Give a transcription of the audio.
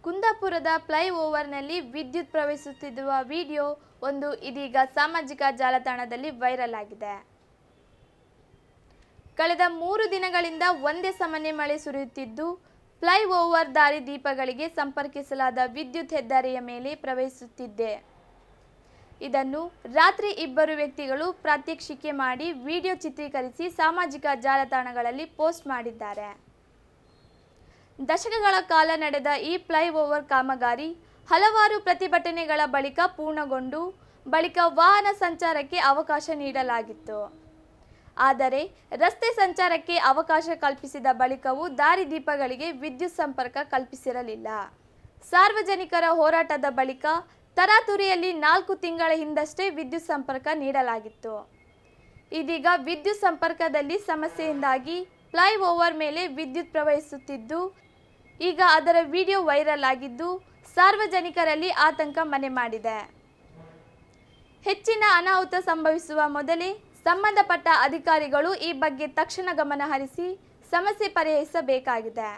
ಕುಂದಾಪುರದ ಫ್ಲೈಓವರ್ನಲ್ಲಿ ವಿದ್ಯುತ್ ಪ್ರವಹಿಸುತ್ತಿರುವ ವಿಡಿಯೋ ಒಂದು ಇದೀಗ ಸಾಮಾಜಿಕ ಜಾಲತಾಣದಲ್ಲಿ ವೈರಲ್ ಆಗಿದೆ. ಕಳೆದ 3 ದಿನಗಳಿಂದ ಒಂದೇ ಸಮನೆ ಮಳೆ ಸುರಿಯುತ್ತಿದ್ದು ಫ್ಲೈಓವರ್ ದಾರಿ ದೀಪಗಳಿಗೆ ಸಂಪರ್ಕಿಸಲಾದ ವಿದ್ಯುತ್ ಹೆದ್ದಾರಿಯ ಮೇಲೆ ಪ್ರವಹಿಸುತ್ತಿದೆ. ಇದನ್ನು ರಾತ್ರಿ ಇಬ್ಬರು ವ್ಯಕ್ತಿಗಳು ಪ್ರಾತ್ಯಕ್ಷಿಕೆ ಮಾಡಿ ವಿಡಿಯೋ ಚಿತ್ರೀಕರಿಸಿ ಸಾಮಾಜಿಕ ಜಾಲತಾಣಗಳಲ್ಲಿ ಪೋಸ್ಟ್ ಮಾಡಿದ್ದಾರೆ. ದಶಕಗಳ ಕಾಲ ನಡೆದ ಈ ಫ್ಲೈಓವರ್ ಕಾಮಗಾರಿ ಹಲವಾರು ಪ್ರತಿಭಟನೆಗಳ ಬಳಿಕ ಪೂರ್ಣಗೊಂಡು ಬಳಿಕ ವಾಹನ ಸಂಚಾರಕ್ಕೆ ಅವಕಾಶ ನೀಡಲಾಗಿತ್ತು. ಆದರೆ ರಸ್ತೆ ಸಂಚಾರಕ್ಕೆ ಅವಕಾಶ ಕಲ್ಪಿಸಿದ ಬಳಿಕವೂ ದಾರಿದೀಪಗಳಿಗೆ ವಿದ್ಯುತ್ ಸಂಪರ್ಕ ಕಲ್ಪಿಸಿರಲಿಲ್ಲ. ಸಾರ್ವಜನಿಕರ ಹೋರಾಟದ ಬಳಿಕ ತರಾತುರಿಯಲ್ಲಿ 4 ತಿಂಗಳ ಹಿಂದಷ್ಟೇ ವಿದ್ಯುತ್ ಸಂಪರ್ಕ ನೀಡಲಾಗಿತ್ತು. ಇದೀಗ ವಿದ್ಯುತ್ ಸಂಪರ್ಕದಲ್ಲಿ ಸಮಸ್ಯೆಯಿಂದಾಗಿ ಫ್ಲೈಓವರ್ ಮೇಲೆ ವಿದ್ಯುತ್ ಪ್ರವಹಿಸುತ್ತಿದ್ದು ಈಗ ಅದರ ವಿಡಿಯೋ ವೈರಲ್ ಆಗಿದ್ದು ಸಾರ್ವಜನಿಕರಲ್ಲಿ ಆತಂಕ ಮನೆ ಮಾಡಿದೆ. ಹೆಚ್ಚಿನ ಅನಾಹುತ ಸಂಭವಿಸುವ ಮೊದಲೇ ಸಂಬಂಧಪಟ್ಟ ಅಧಿಕಾರಿಗಳು ಈ ಬಗ್ಗೆ ತಕ್ಷಣ ಗಮನ ಹರಿಸಿ ಸಮಸ್ಯೆ ಪರಿಹರಿಸಬೇಕಾಗಿದೆ.